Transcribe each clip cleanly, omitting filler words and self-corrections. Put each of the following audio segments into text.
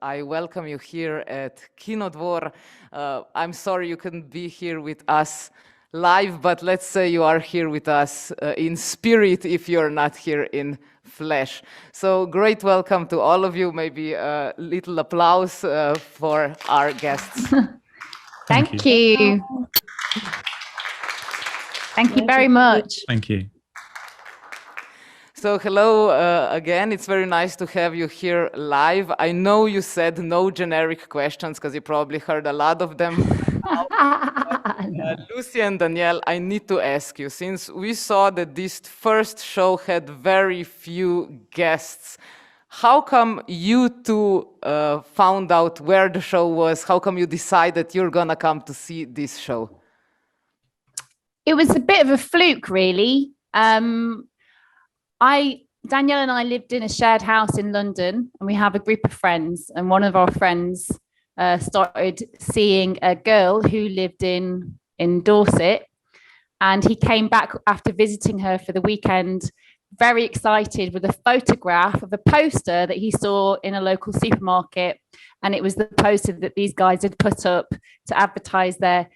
I welcome you here at Kinodvor. I'm sorry you couldn't be here with us live, but let's say you are here with us in spirit if you're not here in flesh. So great welcome to all of you. Maybe a little applause for our guests. Thank you. Thank you very much. Thank you. So hello again, it's very nice to have you here live. I know you said no generic questions because you probably heard a lot of them. Lucy and Danielle, I need to ask you, since we saw that this first show had very few guests, how come you two found out where the show was? How come you decided you're gonna come to see this show? It was a bit of a fluke, really. Danielle and I lived in a shared house in London, and we have a group of friends, and one of our friends started seeing a girl who lived in Dorset, and he came back after visiting her for the weekend very excited with a photograph of a poster that he saw in a local supermarket, and it was the poster that these guys had put up to advertise their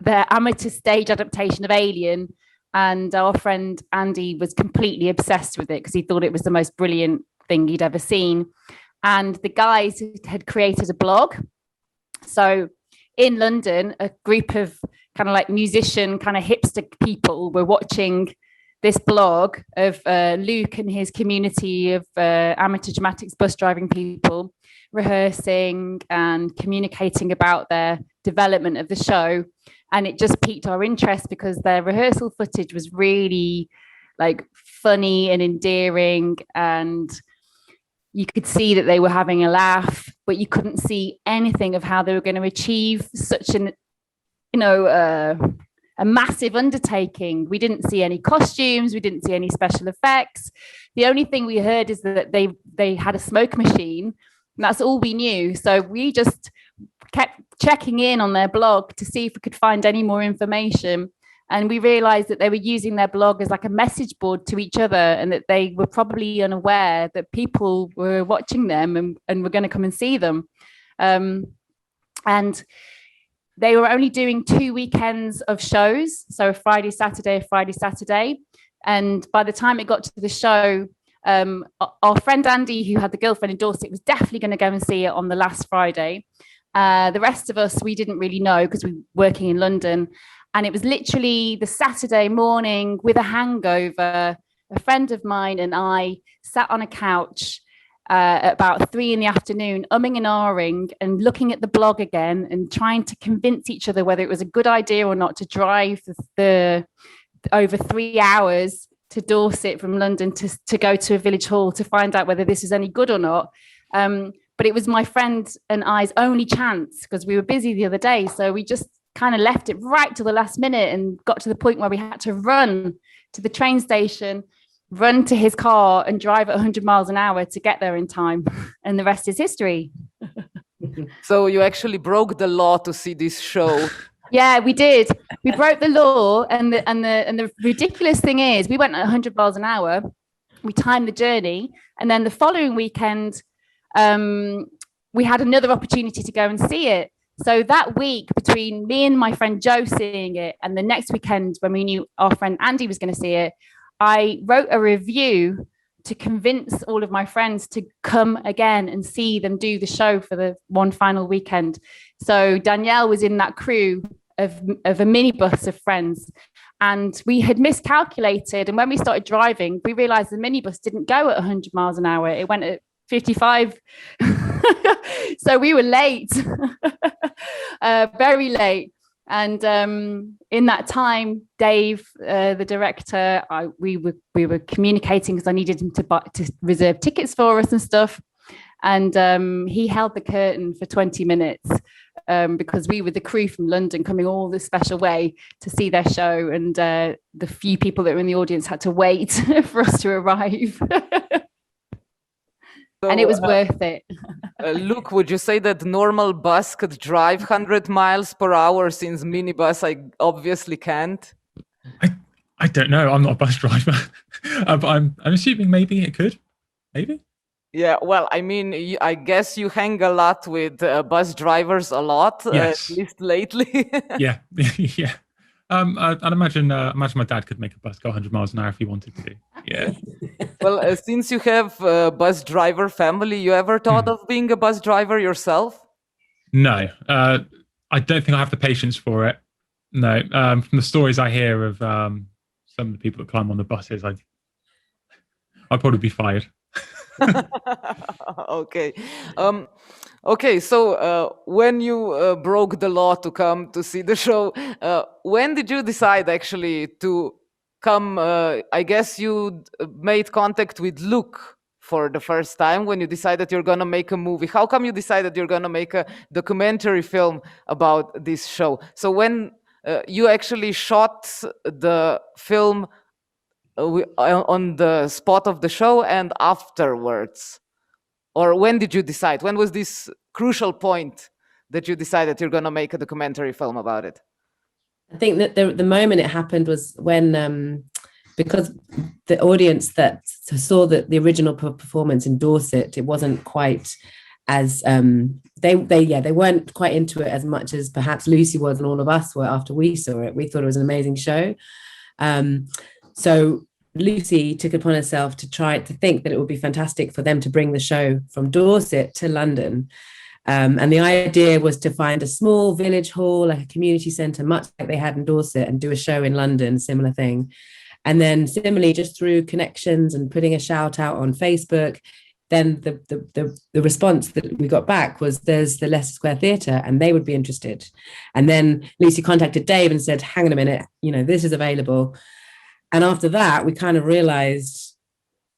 amateur stage adaptation of Alien. And our friend Andy was completely obsessed with it because he thought it was the most brilliant thing he'd ever seen. And the guys had created a blog. So in London, a group of kind of like musician, kind of hipster people were watching this blog of Luc and his community of amateur dramatics bus driving people rehearsing and communicating about their development of the show. And it just piqued our interest because their rehearsal footage was really like funny and endearing, and you could see that they were having a laugh, but you couldn't see anything of how they were going to achieve such an, a massive undertaking. We didn't see any costumes, we didn't see any special effects. The only thing we heard is that they had a smoke machine, and that's all we knew. So we just kept checking in on their blog to see if we could find any more information. And we realized that they were using their blog as like a message board to each other, and that they were probably unaware that people were watching them and were going to come and see them. And they were only doing 2 weekends of shows. So a Friday, Saturday. And by the time it got to the show, our friend Andy, who had the girlfriend in Dorset, was definitely going to go and see it on the last Friday. The rest of us, we didn't really know because we were working in London. And it was literally the Saturday morning with a hangover. A friend of mine and I sat on a couch at about 3 p.m, umming and ahhing and looking at the blog again and trying to convince each other whether it was a good idea or not to drive the over 3 hours to Dorset from London to go to a village hall to find out whether this was any good or not. But it was my friend and I's only chance because we were busy the other day. So we just kind of left it right to the last minute and got to the point where we had to run to the train station, run to his car and drive at 100 miles an hour to get there in time. And the rest is history. So you actually broke the law to see this show. Yeah, we did. We broke the law. And the ridiculous thing is we went at 100 miles an hour. We timed the journey. And then the following weekend, we had another opportunity to go and see it. So that week between me and my friend Joe seeing it and the next weekend when we knew our friend Andy was going to see it, I wrote a review to convince all of my friends to come again and see them do the show for the one final weekend. So Danielle was in that crew of a minibus of friends, and we had miscalculated. And when we started driving, we realized the minibus didn't go at 100 miles an hour. It went at 55. So we were late, very late. And in that time, Dave, the director, we were communicating because I needed him to reserve tickets for us and stuff. And he held the curtain for 20 minutes because we were the crew from London coming all this special way to see their show. And the few people that were in the audience had to wait for us to arrive. So, and it was worth it. Luc, would you say that normal bus could drive 100 miles per hour since minibus obviously can't? I don't know. I'm not a bus driver. But I'm assuming maybe it could. Maybe. Yeah, well, I mean, I guess you hang a lot with bus drivers a lot, Yes. at least lately. Yeah, yeah. I'd imagine my dad could make a bus go 100 miles an hour if he wanted to. Yeah. Well, since you have a bus driver family, you ever thought of being a bus driver yourself? No, I don't think I have the patience for it. No, from the stories I hear of some of the people that climb on the buses, I'd probably be fired. Okay. Okay, so when you broke the law to come to see the show, when did you decide actually to come? I guess you made contact with Luc for the first time when you decided you're going to make a movie. How come you decided you're going to make a documentary film about this show? So when you actually shot the film on the spot of the show and afterwards? Or when did you decide? When was this crucial point that you decided you're going to make a documentary film about it? I think that the moment it happened was when, because the audience that saw the original performance in Dorset, it wasn't quite as they weren't quite into it as much as perhaps Lucy was and all of us were after we saw it. We thought it was an amazing show. So Lucy took upon herself to try to think that it would be fantastic for them to bring the show from Dorset to London. And the idea was to find a small village hall, like a community centre, much like they had in Dorset, and do a show in London, similar thing. And then similarly, just through connections and putting a shout out on Facebook, then the response that we got back was there's the Leicester Square Theatre and they would be interested. And then Lucy contacted Dave and said, hang on a minute, this is available. And after that, we kind of realized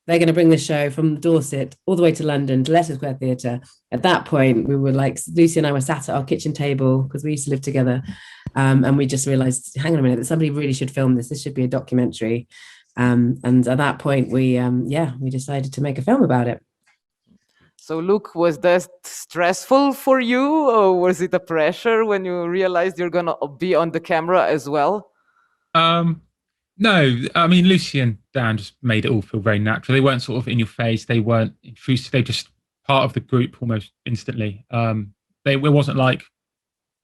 they're going to bring the show from Dorset all the way to London, to Leicester Square Theatre. At that point, we were like, Lucy and I were sat at our kitchen table because we used to live together. And we just realized, hang on a minute, that somebody really should film this. This should be a documentary. And at that point, we decided to make a film about it. So, Luc, was that stressful for you, or was it a pressure when you realized you're going to be on the camera as well? No, I mean, Lucy and Dan just made it all feel very natural. They weren't sort of in your face. They weren't intrusive. They were just part of the group almost instantly. It wasn't like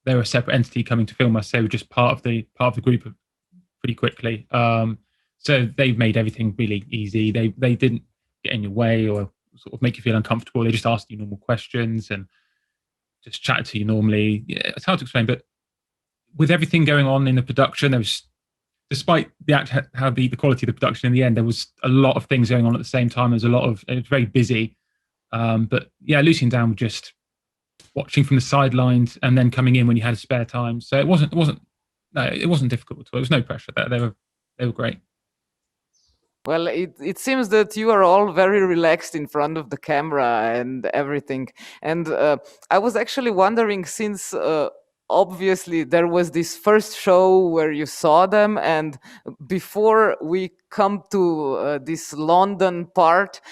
they were a separate entity coming to film us. They were just part of the group pretty quickly. So they've made everything really easy. They didn't get in your way or sort of make you feel uncomfortable. They just asked you normal questions and just chatted to you normally. Yeah, it's hard to explain, but with everything going on in the production, there was, despite the quality of the production in the end, there was a lot of things going on at the same time. It was very busy. But yeah, Lucy and Dan were just watching from the sidelines and then coming in when you had a spare time. So it wasn't difficult at all. There was no pressure there. They were great. Well, it seems that you are all very relaxed in front of the camera and everything. And I was actually wondering, since obviously there was this first show where you saw them, and before we come to this London part,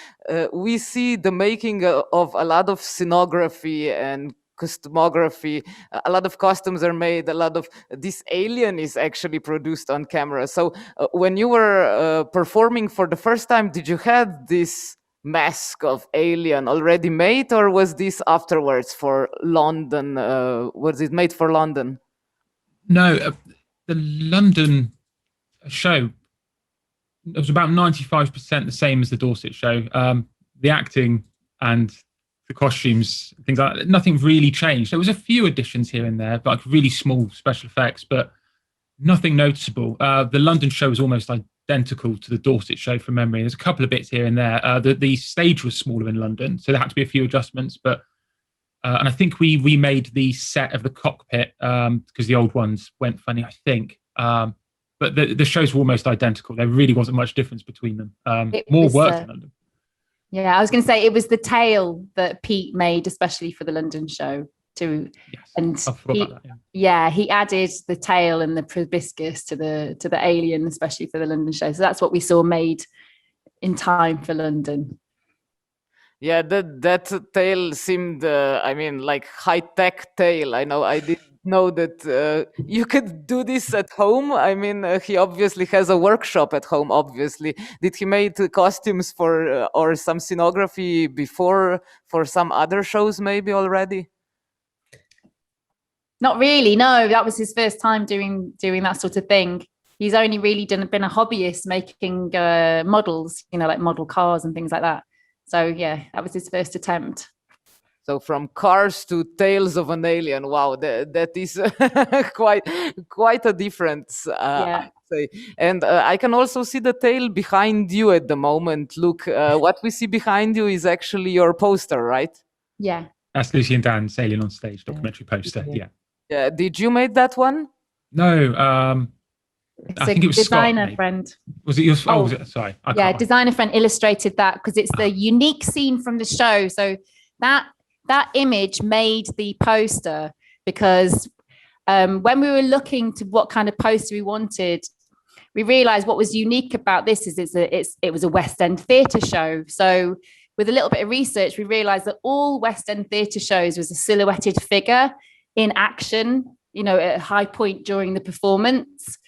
we see the making of a lot of scenography and costumography. A lot of costumes are made. A lot of this alien is actually produced on camera. So when you were performing for the first time, did you have this mask of alien already made, or was this afterwards for London? Was it made for London? No, the London show, it was about 95% the same as the Dorset show. The acting and the costumes, things like that, nothing really changed. There was a few additions here and there, like really small special effects, but nothing noticeable. The London show was almost identical to the Dorset show from memory. There's a couple of bits here and there. The stage was smaller in London, so there had to be a few adjustments. But and I think we remade the set of the cockpit because the old ones went funny, I think. But the shows were almost identical. There really wasn't much difference between them. More work in London. Yeah, I was going to say it was the tail that Pete made especially for the London show too. Yes, and I forgot about that, yeah. He added the tail and the proboscis to the alien, especially for the London show. So that's what we saw made in time for London. Yeah, that tail seemed, like high-tech tail. I know I did know that you could do this at home. I mean, he obviously has a workshop at home, obviously. Did he make costumes for or some scenography before for some other shows maybe already? Not really, no. That was his first time doing that sort of thing. He's only really been a hobbyist making models, like model cars and things like that. So yeah, that was his first attempt. So from cars to Tales of an Alien, wow, that is quite a difference, I'd say. And I can also see the tale behind you at the moment. Look, what we see behind you is actually your poster, right? Yeah. That's Lucy and Dan's Alien on Stage documentary poster. Yeah. Yeah. Did you make that one? No. I think it was designer Scott, friend. Was it yours? Oh, was it? Sorry. Designer friend illustrated that because it's the unique scene from the show. So that image made the poster because when we were looking to what kind of poster we wanted, we realized what was unique about this is it was a West End theatre show. So with a little bit of research, we realized that all West End theatre shows was a silhouetted figure in action, at a high point during the performance.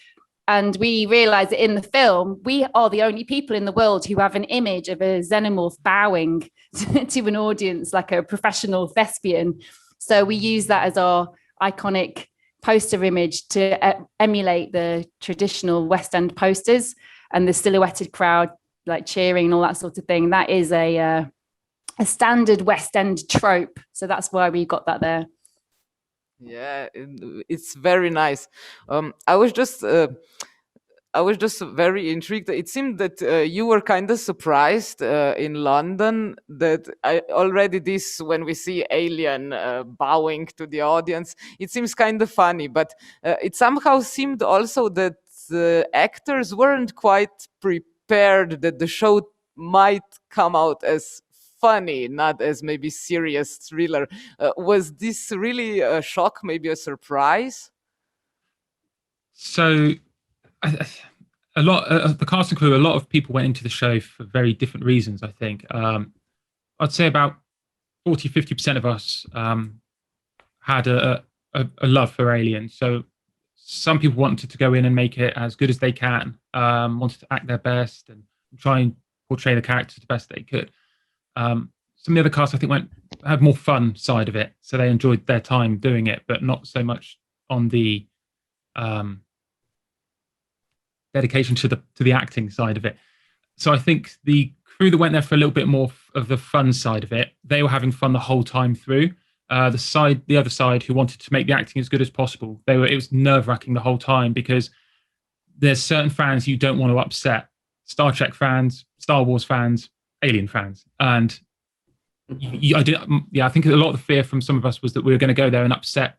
And we realized that in the film, we are the only people in the world who have an image of a xenomorph bowing to an audience like a professional thespian. So we use that as our iconic poster image to emulate the traditional West End posters and the silhouetted crowd like cheering and all that sort of thing. That is a standard West End trope. So that's why we got that there. Yeah, it's very nice. I was just very intrigued. It seemed that you were kind of surprised in London that when we see Alien bowing to the audience, it seems kind of funny, but it somehow seemed also that the actors weren't quite prepared that the show might come out as funny, not as maybe serious thriller. Was this really a shock, maybe a surprise? So a lot of the cast and crew, a lot of people went into the show for very different reasons, I think. I'd say about 40-50% of us had a love for Alien. So some people wanted to go in and make it as good as they can, wanted to act their best and try and portray the characters the best they could. Some of the other cast, I think, had more fun side of it, so they enjoyed their time doing it, but not so much on the dedication to the acting side of it. So I think the crew that went there for a little bit more of the fun side of it, they were having fun the whole time through. The other side who wanted to make the acting as good as possible, it was nerve-wracking the whole time because there's certain fans you don't want to upset. Star Trek fans, Star Wars fans, Alien fans, and I think a lot of the fear from some of us was that we were going to go there and upset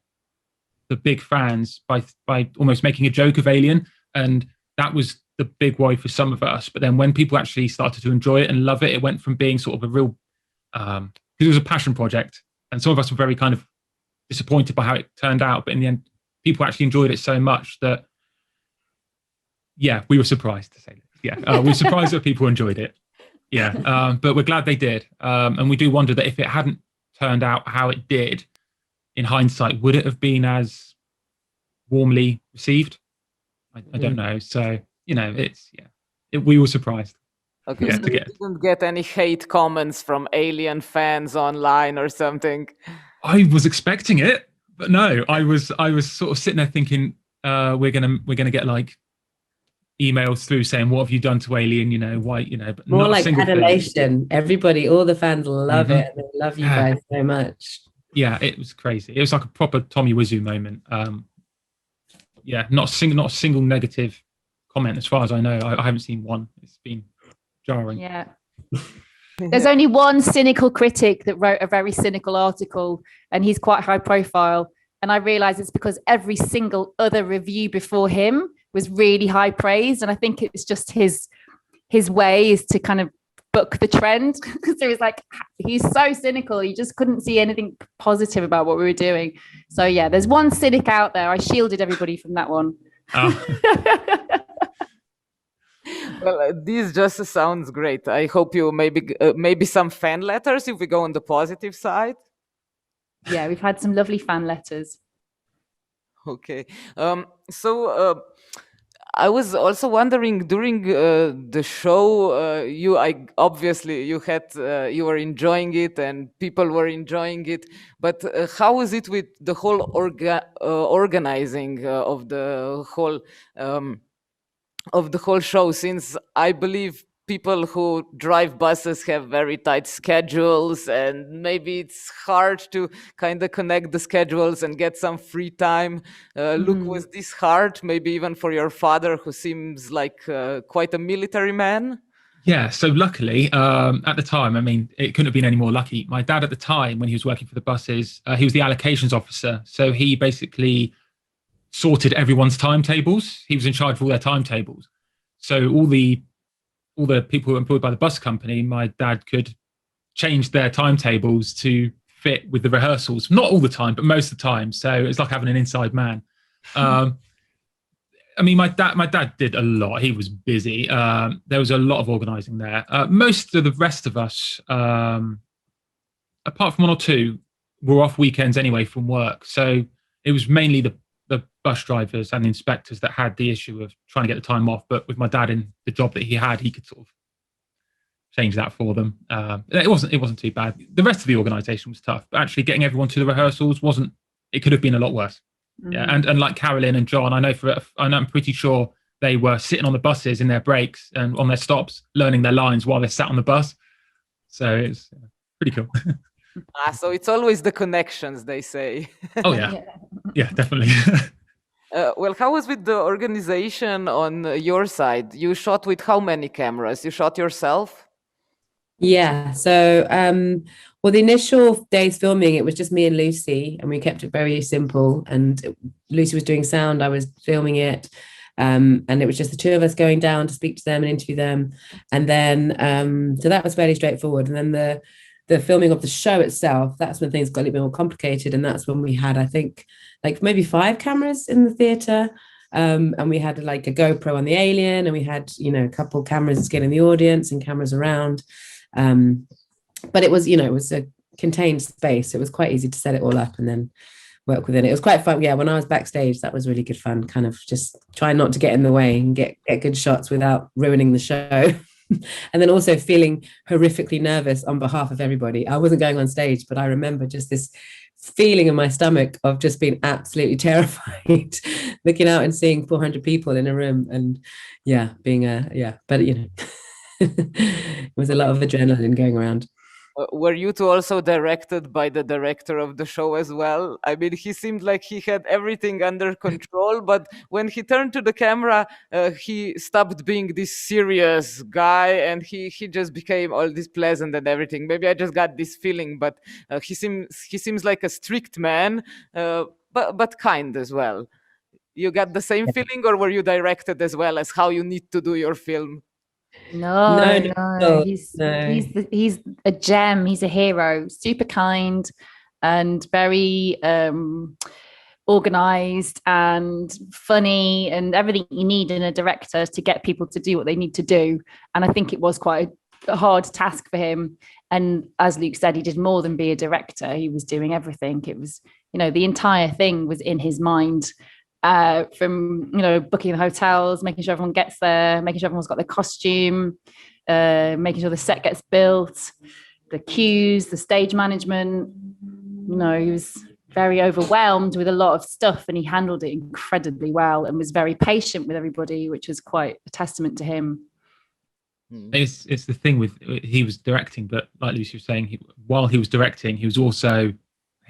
the big fans by almost making a joke of Alien, and that was the big worry for some of us. But then when people actually started to enjoy it and love it, it went from being sort of a real because it was a passion project, and some of us were very kind of disappointed by how it turned out. But in the end, people actually enjoyed it so much that we were surprised, to say that. We were surprised that people enjoyed it. But we're glad they did. And we do wonder that if it hadn't turned out how it did, in hindsight, would it have been as warmly received? I don't know. So, we were surprised. Okay, so you didn't get any hate comments from Alien fans online or something? I was expecting it, but no, I was sort of sitting there thinking, we're gonna get like emails through saying, what have you done to Alien, why, but more not like a single adulation. Everybody, all the fans love it, and they love you guys so much. Yeah, it was crazy. It was like a proper Tommy Wiseau moment. Not a single negative comment as far as I know. I haven't seen one. It's been jarring. Yeah. There's only one cynical critic that wrote a very cynical article, and he's quite high profile. And I realize it's because every single other review before him was really high praise. And I think it's just his way is to kind of book the trend. So it's like, he's so cynical. You just couldn't see anything positive about what we were doing. So yeah, there's one cynic out there. I shielded everybody from that one. Oh. Well, this just sounds great. I hope you maybe some fan letters if we go on the positive side. Yeah, we've had some lovely fan letters. Okay. So I was also wondering during the show, obviously you you were enjoying it and people were enjoying it, but how was it with the whole organizing um, of the whole show? Since I believe people who drive buses have very tight schedules, and maybe it's hard to kind of connect the schedules and get some free time. Luc, was this hard, maybe even for your father, who seems like quite a military man? Yeah, so luckily, at the time, I mean, it couldn't have been any more lucky. My dad at the time, when he was working for the buses, he was the allocations officer. So he basically sorted everyone's timetables. He was in charge of all their timetables. So all the people who were employed by the bus company, my dad could change their timetables to fit with the rehearsals. Not all the time, but most of the time. So it's like having an inside man. I mean, my dad did a lot. He was busy. There was a lot of organising there. Most of the rest of us, apart from one or two, were off weekends anyway from work. So it was mainly the bus drivers and the inspectors that had the issue of trying to get the time off. But with my dad in the job that he had, he could sort of change that for them. It wasn't too bad. The rest of the organisation was tough, but actually getting everyone to the rehearsals wasn't. It could have been a lot worse. Yeah, and like Carolyn and John, I'm pretty sure they were sitting on the buses in their breaks and on their stops, learning their lines while they sat on the bus. So it's pretty cool. So it's always the connections, they say. Oh yeah, yeah, definitely. Well, how was with the organization on your side? You shot with how many cameras? You shot yourself? Yeah. So, well, the initial days filming, it was just me and Lucy, and we kept it very simple. And Lucy was doing sound, I was filming it. And it was just the two of us going down to speak to them and interview them. And then, so that was fairly straightforward. And then the filming of the show itself, that's when things got a little bit more complicated. And that's when we had, I think, like maybe 5 cameras in the theatre. And we had like a GoPro on the alien, and we had, a couple cameras getting the audience and cameras around. But it was, it was a contained space. It was quite easy to set it all up and then work within it. It was quite fun. Yeah, when I was backstage, that was really good fun, kind of just trying not to get in the way and get good shots without ruining the show. And then also feeling horrifically nervous on behalf of everybody. I wasn't going on stage, but I remember just this feeling in my stomach of just being absolutely terrified, looking out and seeing 400 people in a room, and but it was a lot of adrenaline going around. Were you two also directed by the director of the show as well? I mean, he seemed like he had everything under control, but when he turned to the camera, he stopped being this serious guy, and he just became all this pleasant and everything. Maybe I just got this feeling, but he seems like a strict man, but kind as well. You got the same feeling, or were you directed as well as how you need to do your film? No. He's a gem. He's a hero. Super kind and very organized and funny, and everything you need in a director to get people to do what they need to do. And I think it was quite a hard task for him. And as Luc said, he did more than be a director. He was doing everything. It was, the entire thing was in his mind. From booking the hotels, making sure everyone gets there, making sure everyone's got their costume, making sure the set gets built, the cues, the stage management. He was very overwhelmed with a lot of stuff, and he handled it incredibly well and was very patient with everybody, which was quite a testament to him. It's the thing with, he was directing, but like Lucy was saying, while he was directing, he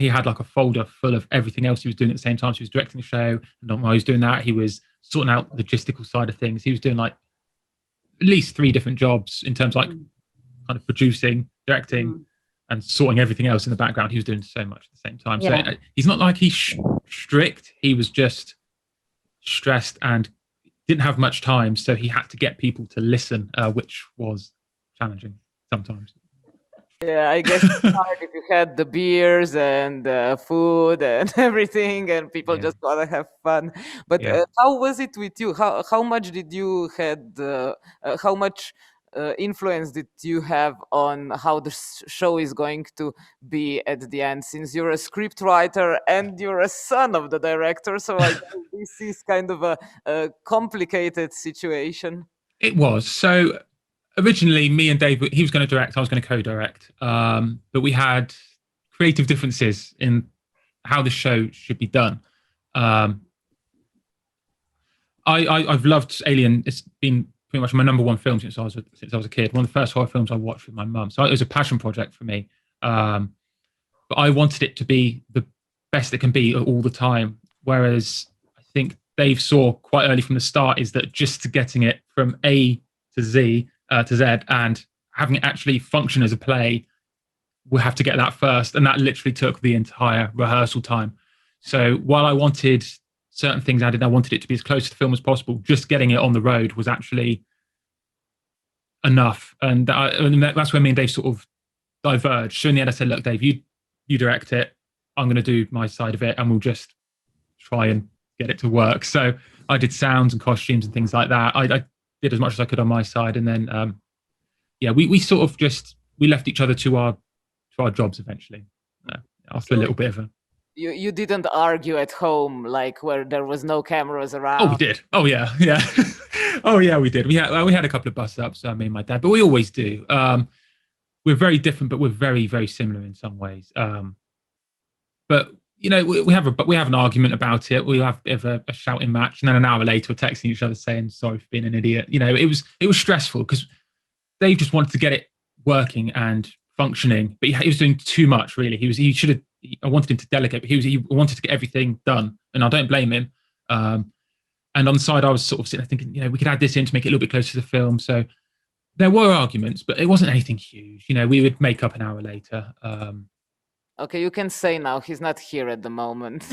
had like a folder full of everything else he was doing at the same time. So he was directing the show, and while he was doing that, he was sorting out the logistical side of things. He was doing like at least 3 different jobs in terms of like kind of producing, directing, and sorting everything else in the background. He was doing so much at the same time. Yeah. So he's not like he's strict. He was just stressed and didn't have much time. So he had to get people to listen, which was challenging sometimes. Yeah, I guess it's hard if you had the beers and food and everything, and people just want to have fun. But how was it with you? How much did you had? How much influence did you have on how the show is going to be at the end? Since you're a script writer and you're a son of the director, so I know this is kind of a complicated situation. It was. So originally, me and Dave, he was going to direct, I was going to co-direct, but we had creative differences in how the show should be done. I've loved Alien. It's been pretty much my number one film since I was a kid. One of the first horror films I watched with my mum. So it was a passion project for me. But I wanted it to be the best it can be all the time. Whereas I think Dave saw quite early from the start is that just getting it from A to Z and having it actually function as a play, we'll have to get that first. And that literally took the entire rehearsal time. So while I wanted certain things added, I wanted it to be as close to the film as possible. Just getting it on the road was actually enough. And that's where me and Dave sort of diverged. So in the end, I said, look, Dave, you direct it. I'm going to do my side of it, and we'll just try and get it to work. So I did sounds and costumes and things like that. I did as much as I could on my side. And then, we sort of we left each other to our jobs eventually after a little bit of a... You didn't argue at home, like where there was no cameras around? Oh, we did. Oh, yeah. Oh, yeah, we did. We had a couple of bust-ups, me and my dad, but we always do. We're very different, but we're very, very similar in some ways. But we have an argument about it. We have a bit of a shouting match, and then an hour later, we're texting each other saying sorry for being an idiot. It was stressful because Dave just wanted to get it working and functioning, but he was doing too much. Really, I wanted him to delegate, but he wanted to get everything done, and I don't blame him. And on the side, I was sort of sitting there thinking, we could add this in to make it a little bit closer to the film. So there were arguments, but it wasn't anything huge. We would make up an hour later. Okay, you can say now he's not here at the moment.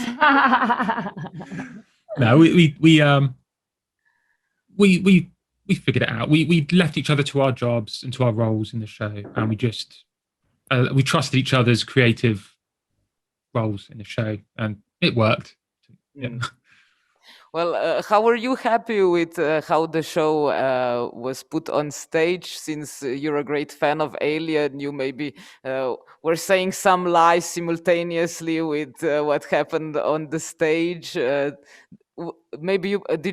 No, we figured it out. We left each other to our jobs and to our roles in the show, and we just we trusted each other's creative roles in the show, and it worked. Yeah. Well, how were you happy with how the show was put on stage? Since you're a great fan of Alien, you maybe were saying some lies simultaneously with what happened on the stage. Did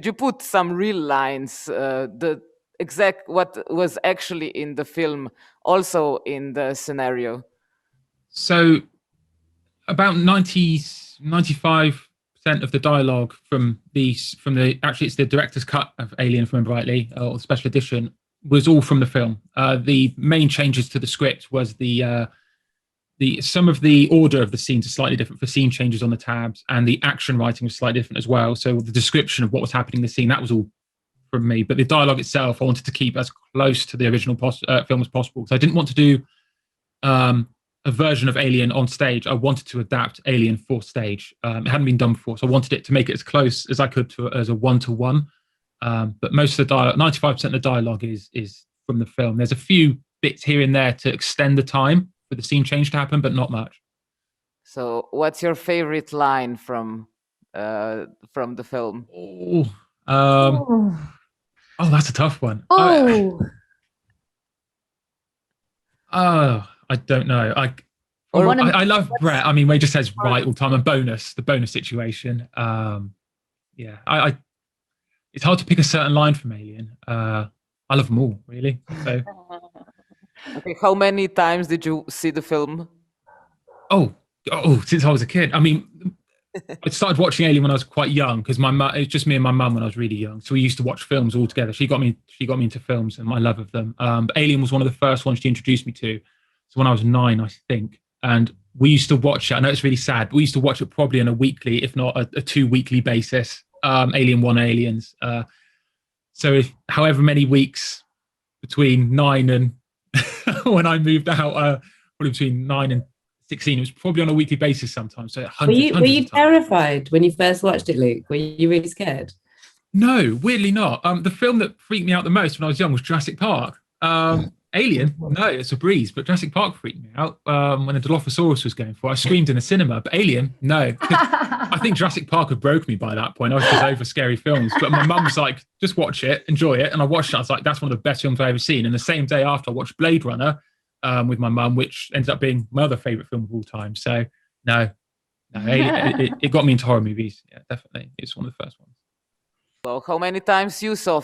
you put some real lines, the exact what was actually in the film, also in the scenario? So about 95% of the dialogue from the actually it's the director's cut of Alien, if I remember rightly, or the special edition, was all from the film. The main changes to the script was some of the order of the scenes are slightly different for scene changes on the tabs, and the action writing was slightly different as well. So the description of what was happening in the scene, that was all from me. But the dialogue itself, I wanted to keep as close to the original film as possible. So I didn't want to do a version of Alien on stage. I wanted to adapt Alien for stage. It hadn't been done before, so I wanted it to make it as close as I could as a one-to-one. But most of the dialogue, 95% of the dialogue is from the film. There's a few bits here and there to extend the time for the scene change to happen, but not much. So what's your favorite line from the film? Oh, that's a tough one. I don't know. I love Brett. I mean, where he just says right all the time. And the bonus situation. It's hard to pick a certain line from Alien. I love them all, really. So. Okay, how many times did you see the film? Oh, since I was a kid. I mean, I started watching Alien when I was quite young because it was just me and my mum when I was really young. So we used to watch films all together. She got me into films and my love of them. But Alien was one of the first ones she introduced me to. So when I was 9, I think, and we used to watch it. I know it's really sad, but we used to watch it probably on a weekly, if not a 2-weekly basis. Alien 1, Aliens. So however many weeks between 9 and when I moved out, probably between 9 and 16, it was probably on a weekly basis sometimes. So were you terrified when you first watched it, Luke? Were you really scared? No, weirdly not. The film that freaked me out the most when I was young was Jurassic Park. Alien, no, it's a breeze, but Jurassic Park freaked me out when a Dilophosaurus was going for it. I screamed in the cinema, but Alien, no. I think Jurassic Park had broke me by that point. I was just over scary films. But my mum was like, just watch it, enjoy it. And I watched it. I was like, that's one of the best films I've ever seen. And the same day after, I watched Blade Runner with my mum, which ended up being my other favourite film of all time. So, no, it got me into horror movies. Yeah, definitely. It's one of the first ones. Well, how many times you saw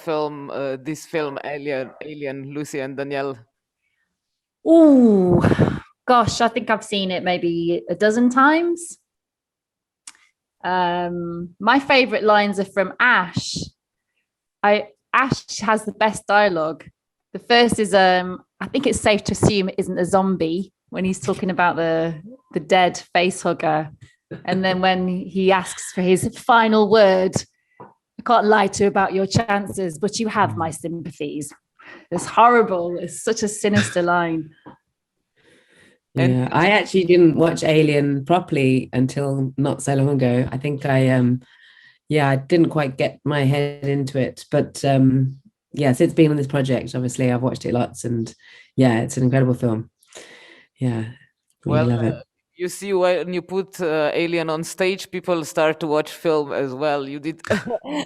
this film, Alien, Lucy and Danielle? Oh, gosh, I think I've seen it maybe a dozen times. My favorite lines are from Ash. Ash has the best dialogue. The first is, I think it's safe to assume it isn't a zombie when he's talking about the dead face hugger. And then when he asks for his final word, I can't lie to you about your chances, but you have my sympathies. It's horrible. It's such a sinister line. Yeah, I actually didn't watch Alien properly until not so long ago. I think I didn't quite get my head into it. But since being on this project, obviously I've watched it lots, and yeah, it's an incredible film. Yeah, really love it. You see, when you put Alien on stage, people start to watch film as well. You did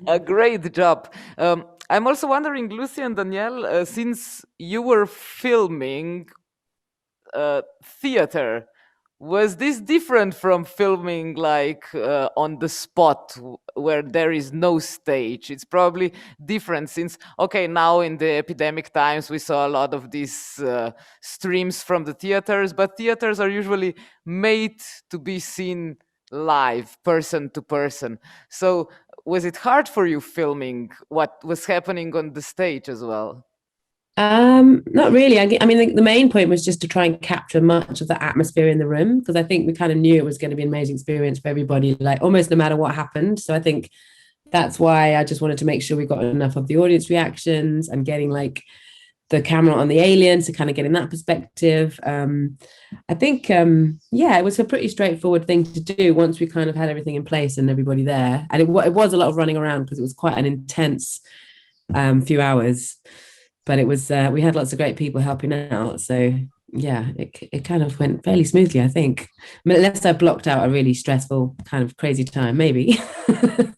a great job. I'm also wondering, Lucy and Danielle, since you were filming theater, was this different from filming like on the spot where there is no stage? It's probably different since, okay, now in the epidemic times, we saw a lot of these streams from the theaters, but theaters are usually made to be seen live, person to person. So was it hard for you filming what was happening on the stage as well? Not really. I mean, the main point was just to try and capture much of the atmosphere in the room, because I think we kind of knew it was going to be an amazing experience for everybody, like almost no matter what happened. So I think that's why I just wanted to make sure we got enough of the audience reactions and getting like the camera on the aliens to kind of get in that perspective. I think, it was a pretty straightforward thing to do once we kind of had everything in place and everybody there. And it was a lot of running around because it was quite an intense few hours. But it was, we had lots of great people helping out. So yeah, it kind of went fairly smoothly, I think. I mean, unless I blocked out a really stressful kind of crazy time, maybe.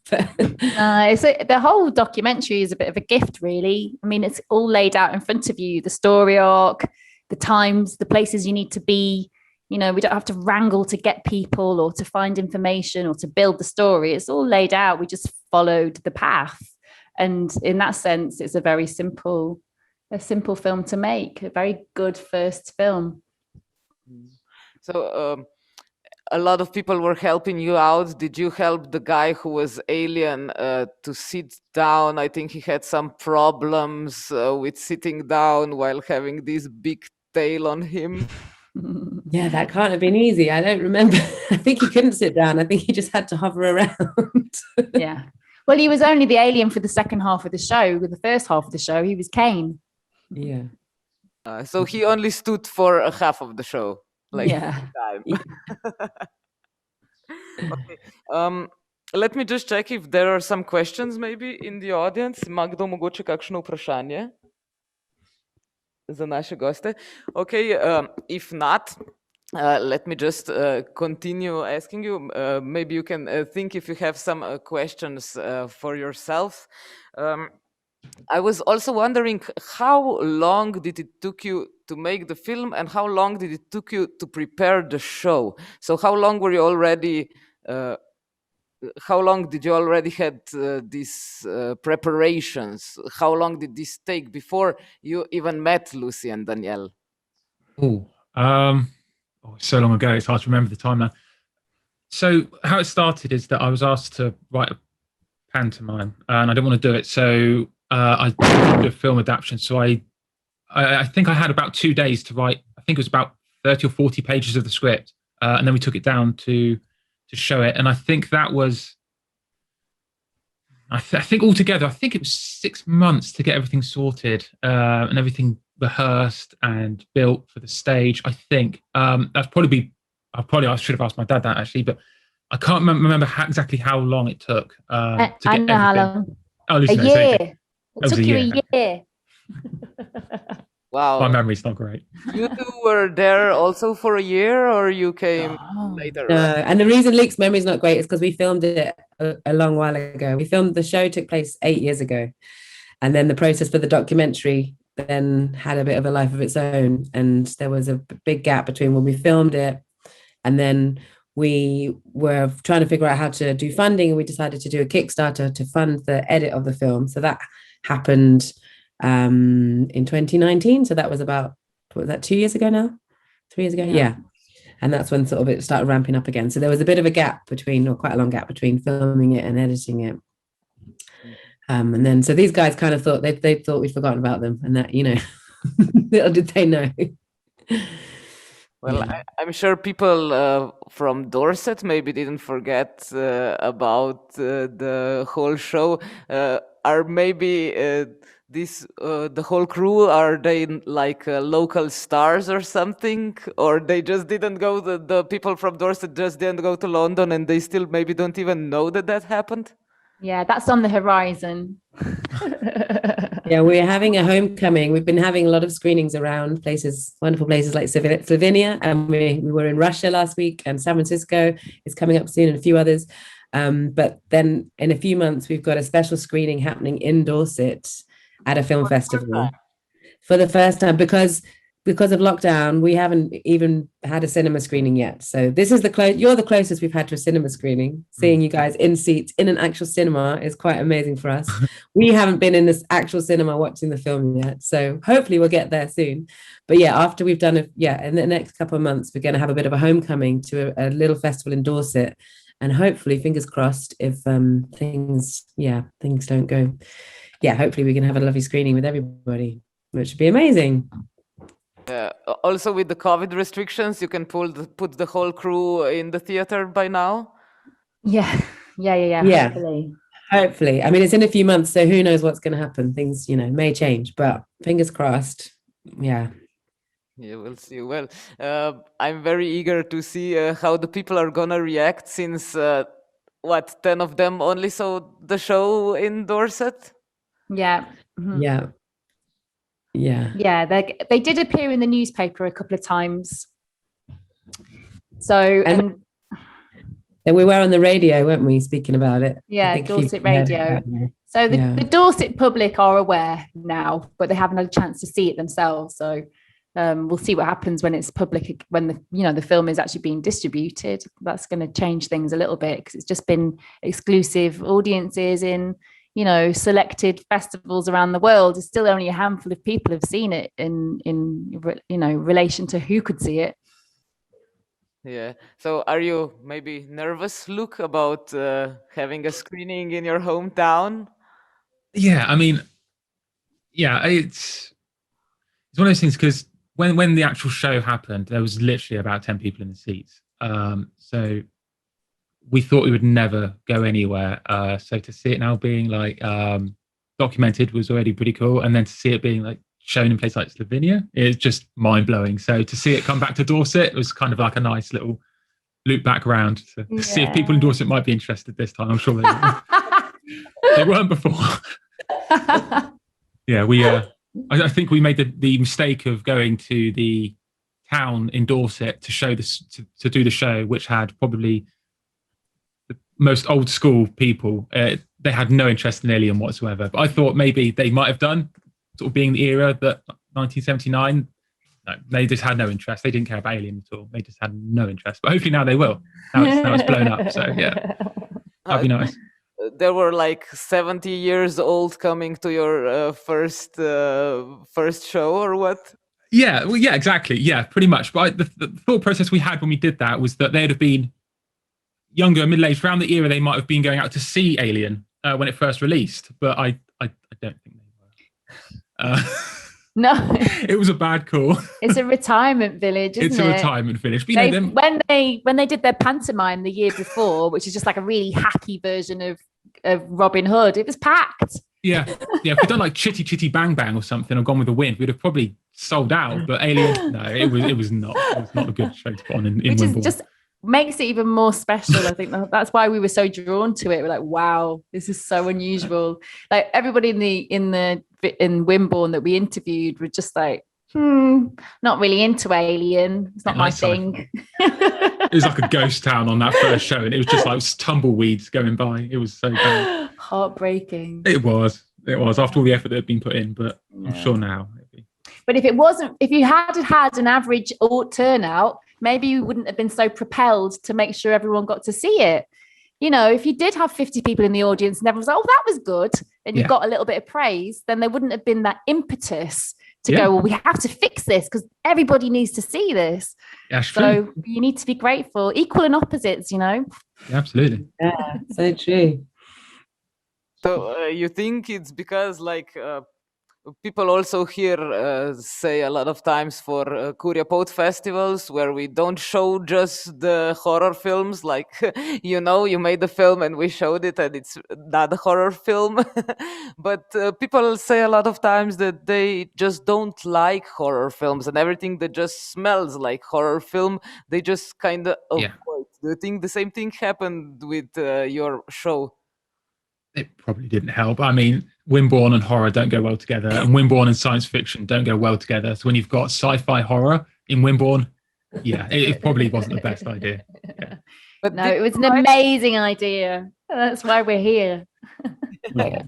The whole documentary is a bit of a gift, really. I mean, it's all laid out in front of you, the story arc, the times, the places you need to be. You know, we don't have to wrangle to get people or to find information or to build the story. It's all laid out. We just followed the path. And in that sense, it's a very simple film to make, a very good first film. So a lot of people were helping you out. Did you help the guy who was Alien to sit down? I think he had some problems with sitting down while having this big tail on him. Yeah, that can't have been easy. I don't remember. I think he couldn't sit down. I think he just had to hover around. Yeah. Well, he was only the alien for the second half of the show. With the first half of the show, he was Kane. Yeah. So he only stood for a half of the show. Like time. Okay. Let me just check if there are some questions maybe in the audience. Ima kdo mogoče kakšno vprašanje za naše goste? Okay, if not, let me just continue asking you. Maybe you can think if you have some questions for yourself. I was also wondering, how long did it took you to make the film, and how long did it took you to prepare the show? So how long were you already? How long did you already had these preparations? How long did this take before you even met Lucy and Danielle? So long ago, it's hard to remember the time now. So how it started is that I was asked to write a pantomime, and I didn't want to do it. So I did a film adaptation. So I think I had about 2 days to write. I think it was about 30 or 40 pages of the script, and then we took it down to show it. And I think that was, I think altogether, I think it was 6 months to get everything sorted and everything rehearsed and built for the stage. I think I should have asked my dad that actually, but I can't remember exactly how long it took to get I know how long. Oh, A year. It took you a year. Wow. My memory's not great. You two were there also for a year, or you came later? No, and the reason Luc's memory is not great is because we filmed it a long while ago. The show took place 8 years ago, and then the process for the documentary then had a bit of a life of its own, and there was a big gap between when we filmed it and then we were trying to figure out how to do funding, and we decided to do a Kickstarter to fund the edit of the film. So that happened in 2019. So that was about, what was that, 2 years ago now? 3 years ago? Yeah. And that's when sort of it started ramping up again. So there was a bit of a gap between, or quite a long gap between filming it and editing it. And then, so these guys kind of thought, they thought we'd forgotten about them, and that, you know, little did they know. Well, I'm sure people from Dorset maybe didn't forget about the whole show. Are maybe the whole crew, are they like local stars or something? Or they just didn't go, the people from Dorset just didn't go to London, and they still maybe don't even know that happened? Yeah, that's on the horizon. Yeah, we're having a homecoming. We've been having a lot of screenings around places, wonderful places like Slovenia, and we were in Russia last week, and San Francisco is coming up soon, and a few others. But then in a few months, we've got a special screening happening in Dorset at a film festival for the first time, because of lockdown, we haven't even had a cinema screening yet. So this is you're the closest we've had to a cinema screening. Seeing you guys in seats in an actual cinema is quite amazing for us. We haven't been in this actual cinema watching the film yet. So hopefully we'll get there soon. But yeah, after we've done in the next couple of months, we're going to have a bit of a homecoming to a little festival in Dorset. And hopefully, fingers crossed, if things don't go, hopefully we can have a lovely screening with everybody, which would be amazing. Also, with the COVID restrictions, you can put the whole crew in the theater by now. Yeah. Hopefully. I mean, it's in a few months, so who knows what's going to happen? Things, may change, but fingers crossed. Yeah. Yeah, we'll see. Well, I'm very eager to see how the people are gonna react, since 10 of them only saw the show in Dorset. Yeah. Mm-hmm. Yeah. They did appear in the newspaper a couple of times. So and we were on the radio, weren't we, speaking about it? Yeah, Dorset Radio. So the Dorset public are aware now, but they haven't had a chance to see it themselves. So we'll see what happens when it's public, when the film is actually being distributed. That's going to change things a little bit, because it's just been exclusive audiences in selected festivals around the world. It's still only a handful of people have seen it in relation to who could see it. Yeah. So are you maybe nervous, Luc, about having a screening in your hometown? Yeah, I mean, it's one of those things, because when the actual show happened, there was literally about 10 people in the seats. So we thought we would never go anywhere. So to see it now being like documented was already pretty cool. And then to see it being like shown in places like Slovenia is just mind blowing. So to see it come back to Dorset was kind of like a nice little loop back around to see if people in Dorset might be interested this time. I'm sure they will. They weren't before. Yeah, I think we made the mistake of going to the town in Dorset to show this, to do the show, which had probably the most old school people. They had no interest in Alien whatsoever. But I thought maybe they might have done, sort of being the era that 1979. No, they just had no interest. They didn't care about Alien at all. They just had no interest. But hopefully now they will. Now it's blown up. So yeah, that'd be nice. There were like 70 years old coming to your first show, or what? Yeah, well, yeah, exactly. Yeah, pretty much. But the thought process we had when we did that was that they'd have been younger, middle-aged, around the era they might have been going out to see Alien when it first released. But I don't think they were. No, it was a bad call. It's a retirement village, isn't it? It's a retirement village. But when they did their pantomime the year before, which is just like a really hacky version of Robin Hood, it was packed. Yeah. If we'd done like Chitty Chitty Bang Bang or something, or Gone with the Wind, we'd have probably sold out. But Alien, no, it was not. It was not a good show to put on in Wimbledon. Which just makes it even more special. I think that's why we were so drawn to it. We're like, wow, this is so unusual. Like everybody in Wimborne that we interviewed were just like, not really into Alien. It's not my thing. It was like a ghost town on that first show, and it was just like tumbleweeds going by. It was so bad. Heartbreaking. It was after all the effort that had been put in, but I'm sure now. But if you had had an average turnout, maybe you wouldn't have been so propelled to make sure everyone got to see it. You know, if you did have 50 people in the audience and everyone's like, oh, that was good, and you got a little bit of praise, then there wouldn't have been that impetus to go, well, we have to fix this because everybody needs to see this. That's so true. you need to be grateful, equal and opposites, you know? Yeah, absolutely. Yeah, so true. So you think it's because people also here say a lot of times for Kurja Polt festivals where we don't show just the horror films, like, you made the film and we showed it and it's not a horror film. But people say a lot of times that they just don't like horror films and everything that just smells like horror film, they just kind of avoid. Do you think the same thing happened with your show? It probably didn't help. I mean, Wimborne and horror don't go well together, and Wimborne and science fiction don't go well together. So when you've got sci-fi horror in Wimborne, it probably wasn't the best idea. Yeah. But no, it was an amazing idea. That's why we're here. Yeah.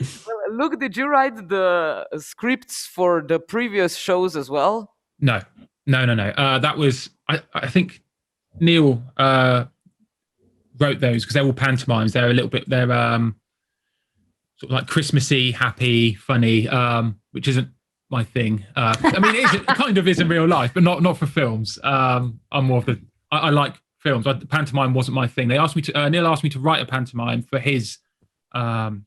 Well, Luc, did you write the scripts for the previous shows as well? No. That was, I think Neil wrote those because they're all pantomimes. They're a little bit, they're sort of like Christmassy, happy, funny, which isn't my thing. I mean, it kind of is in real life, but not for films. I'm more of I like films. Pantomime wasn't my thing. They asked me to, Neil asked me to write a pantomime for his company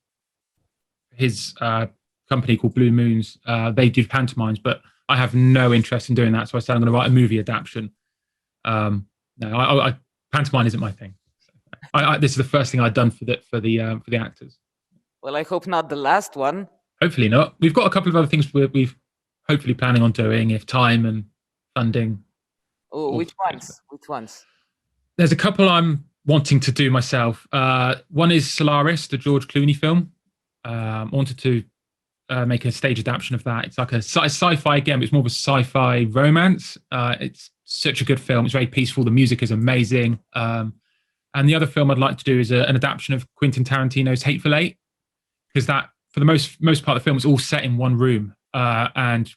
called Blue Moons. They do pantomimes, but I have no interest in doing that. So I said, I'm going to write a movie adaptation. Pantomime isn't my thing. This is the first thing I'd done for the actors. Well, I hope not the last one. Hopefully not. We've got a couple of other things we've hopefully planning on doing if time and funding. Oh, which ones? There's a couple I'm wanting to do myself. One is Solaris, the George Clooney film. I wanted to make a stage adaptation of that. It's like a sci-fi again, but it's more of a sci-fi romance. It's such a good film. It's very peaceful. The music is amazing. And the other film I'd like to do is an adaptation of Quentin Tarantino's Hateful Eight, because that, for the most part of the film, is all set in one room. And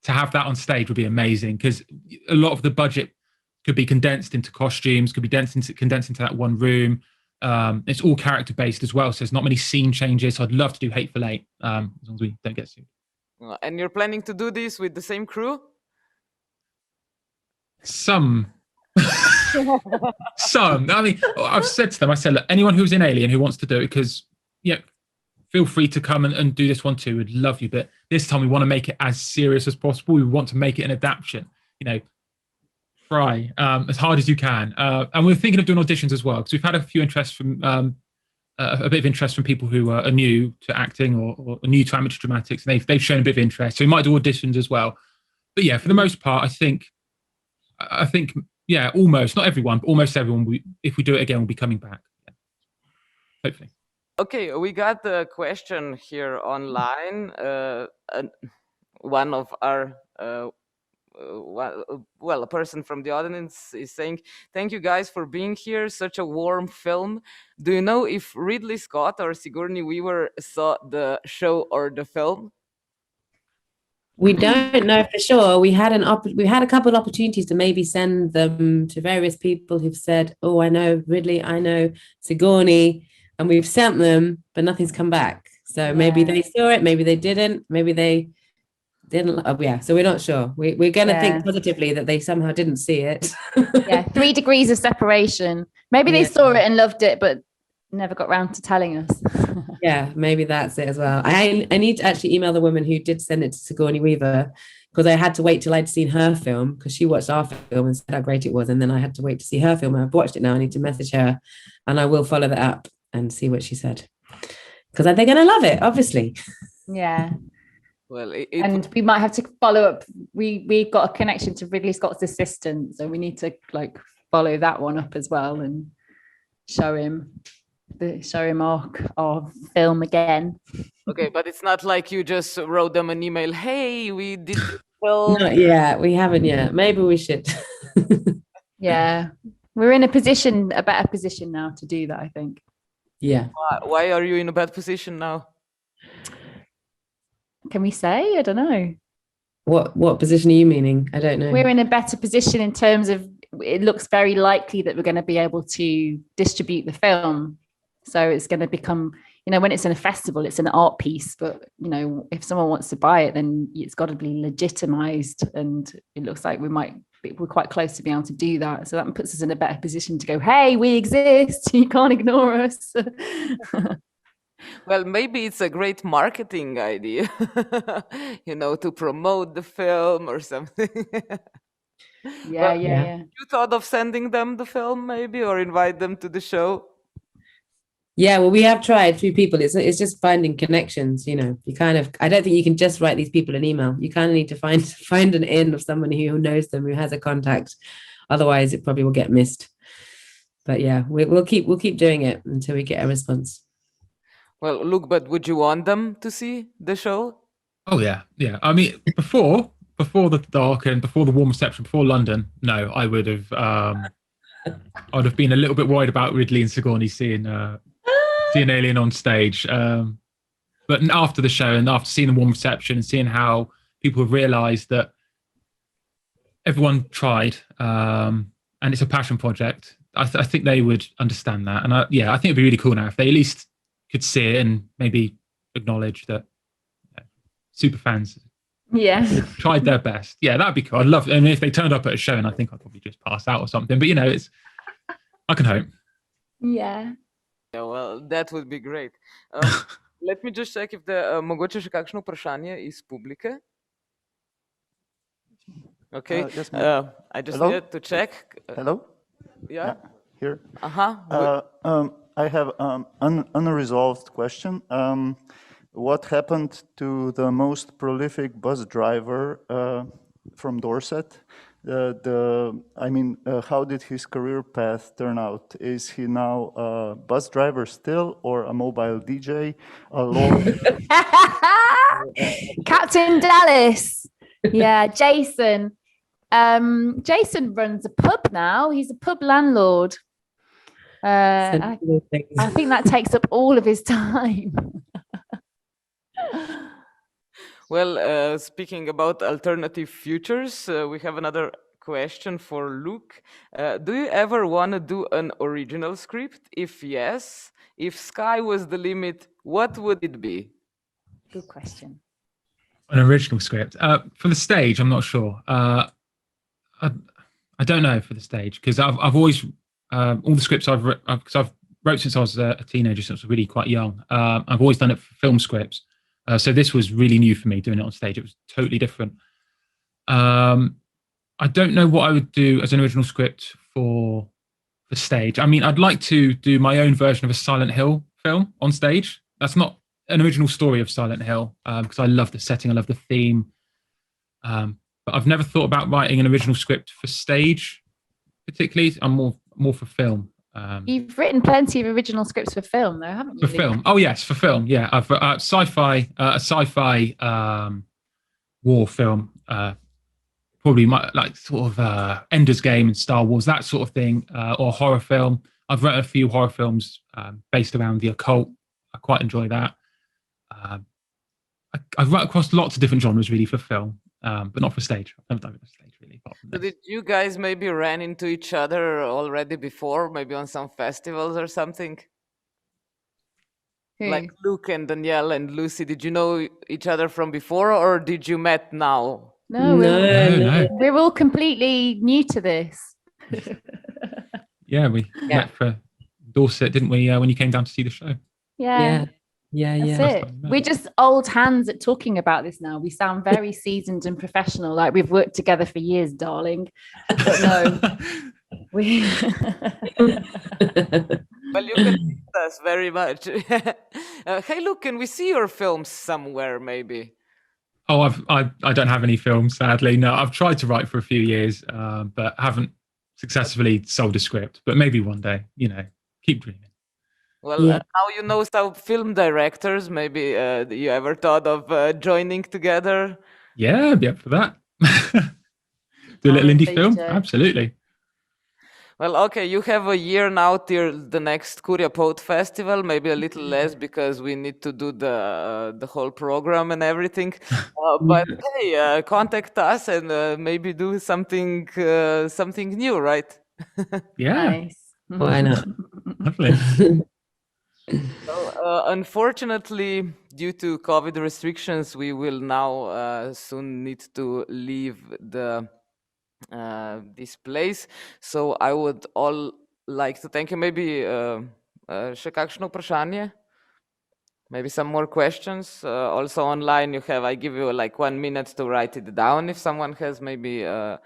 to have that on stage would be amazing, because a lot of the budget could be condensed into costumes, could be condensed into that one room. It's all character-based as well, so there's not many scene changes. So I'd love to do Hateful Eight, as long as we don't get sued. And you're planning to do this with the same crew? Some. I mean, I've said to them, I said, look, anyone who's in Alien who wants to do it, because feel free to come and do this one too. We'd love you, but this time we want to make it as serious as possible. We want to make it an adaptation. Try as hard as you can. And we're thinking of doing auditions as well, because we've had a few interest from a bit of interest from people who are new to acting or new to amateur dramatics, and they've shown a bit of interest. So we might do auditions as well. But for the most part, I think. Almost, not everyone, but almost everyone, if we do it again, will be coming back. Yeah. Hopefully. Okay, we got a question here online. One of our, a person from the audience is saying, thank you guys for being here, such a warm film. Do you know if Ridley Scott or Sigourney Weaver saw the show or the film? We don't know for sure. We had a couple of opportunities to maybe send them to various people who've said, oh, I know Ridley, I know Sigourney, and we've sent them, but nothing's come back. So maybe they saw it, maybe they didn't, maybe they didn't. So we're not sure. We're going to think positively that they somehow didn't see it. 3 degrees of separation. Maybe they saw it and loved it, but never got round to telling us. Maybe that's it as well. I need to actually email the woman who did send it to Sigourney Weaver, because I had to wait till I'd seen her film, because she watched our film and said how great it was, and then I had to wait to see her film, and I've watched it now. I need to message her, and I will follow that up and see what she said, because they're going to love it, obviously. Well, and we might have to follow up. We've got a connection to Ridley Scott's assistant, so we need to follow that one up as well and show him our film again. Okay, but it's not like you just wrote them an email, hey, we did this film. Not yet. We haven't yet. Maybe we should. Yeah, we're in a better position now to do that, I think. Yeah. Why are you in a bad position now? Can we say? I don't know. What position are you meaning? I don't know. We're in a better position in terms of it looks very likely that we're going to be able to distribute the film. So it's going to become, when it's in a festival, it's an art piece. But, if someone wants to buy it, then it's got to be legitimized. And it looks like we're quite close to being able to do that. So that puts us in a better position to go, hey, we exist. You can't ignore us. Well, maybe it's a great marketing idea, to promote the film or something. Yeah. You thought of sending them the film maybe, or invite them to the show? Yeah, well, we have tried through people. It's just finding connections, I don't think you can just write these people an email. You kind of need to find an in of someone who knows them, who has a contact. Otherwise, it probably will get missed. But yeah, we'll keep doing it until we get a response. Well, Luc, but would you want them to see the show? Oh yeah. I mean, before the dark and before the warm reception, before London, no, I would have. I'd have been a little bit worried about Ridley and Sigourney seeing Alien on stage. But after the show and after seeing the warm reception and seeing how people have realised that everyone tried and it's a passion project, I think they would understand that. And I think it'd be really cool now if they at least could see it and maybe acknowledge that super fans tried their best. Yeah, that'd be cool. I'd love it. I mean, if they turned up at a show, and I think I'd probably just pass out or something. But I can hope. Yeah. Yeah, well, that would be great. Let me just check if mogoče še kakšno vprašanje iz publike. Okay. Yes, I just needed to check. Hello? Yeah. Here. Uh-huh. I have an unresolved question. What happened to the most prolific bus driver from Dorset? How did his career path turn out? Is he now a bus driver still, or a mobile DJ? Captain Dallas. Yeah, Jason. Jason runs a pub now. He's a pub landlord. I think that takes up all of his time. Well, speaking about alternative futures, we have another question for Luc. Do you ever want to do an original script? If yes, if sky was the limit, what would it be? Good question. An original script for the stage, I'm not sure. I don't know for the stage because I've always all the scripts I've wrote since I was a teenager, since I was really quite young. I've always done it for film scripts. So this was really new for me, doing it on stage. It was totally different. I don't know what I would do as an original script for the stage. I mean, I'd like to do my own version of a Silent Hill film on stage. That's not an original story of Silent Hill because I love the setting, I love the theme. But I've never thought about writing an original script for stage, particularly. I'm more for film. You've written plenty of original scripts for film, though, haven't you? For film, oh yes, for film. Yeah, I've a sci-fi war film, probably like sort of Ender's Game and Star Wars, that sort of thing, or horror film. I've written a few horror films based around the occult. I quite enjoy that. I've written across lots of different genres really for film, but not for stage. I've never done it for stage really. So did you guys maybe ran into each other already before, maybe on some festivals or something? Who? Like Luc and Danielle and Lucy, did you know each other from before, or did you met now? No, we're all completely new to this. Yeah, we met for Dorset, didn't we, when you came down to see the show? Yeah. That's it. We're just old hands at talking about this now. We sound very seasoned and professional, like we've worked together for years, darling. But no, we. Well, you can meet us very much. Hey, Luc, can we see your films somewhere, maybe? Oh, I don't have any films, sadly. No, I've tried to write for a few years, but haven't successfully sold a script. But maybe one day, keep dreaming. Well, Yeah. now you know some film directors. Maybe you ever thought of joining together? Yeah, I'd be up for that. Do a little indie film? Pleasure. Absolutely. Well, okay, you have a year now till the next Kurja Polt festival, maybe a little less because we need to do the whole program and everything. But hey, contact us and maybe do something something new, right? Yeah, Nice. Why not? lovely. So, unfortunately, due to COVID restrictions, we will now soon need to leave this place. So I would all like to thank you. Maybe še kakšno vprašanje? Maybe some more questions. Also online, I give you like 1 minute to write it down if someone has maybe a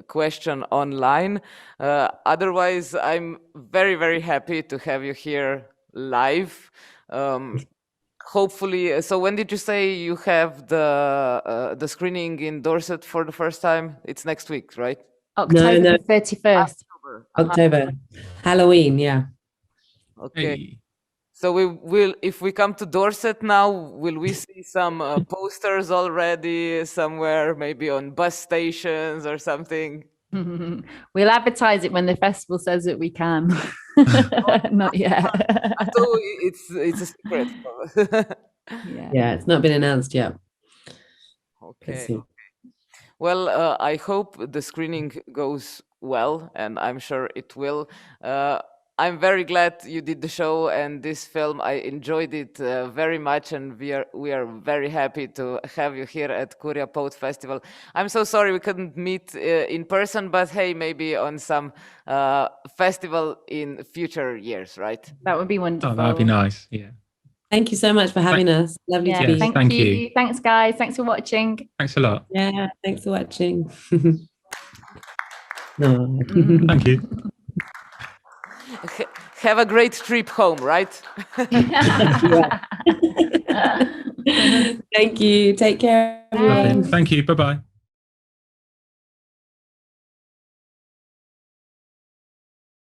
question online. Otherwise, I'm very, very happy to have you here live. Hopefully, so when did you say you have the screening in Dorset for the first time? It's next week, right? October no. 31st. October, Halloween, yeah. Okay. Hey. So we will, if we come to Dorset now, will we see some posters already somewhere, maybe on bus stations or something? We'll advertise it when the festival says that we can. Not yet. So it's a secret. Yeah. Yeah, it's not been announced yet. Let's Okay. see. Well, I hope the screening goes well, and I'm sure it will. I'm very glad you did the show and this film. I enjoyed it very much, and we are very happy to have you here at Kurja Polt Festival. I'm so sorry we couldn't meet in person, but hey, maybe on some festival in future years, right? That would be wonderful. Oh, that'd be nice. Yeah. Thank you so much for having us. Lovely Yeah, to be Yes, here. thank thank you. you. Thanks, guys. Thanks for watching. Thanks a lot. Yeah, thanks for watching. No. Thank you. Have a great trip home, right? Thank you. Take care, everyone. Thank you. Bye bye.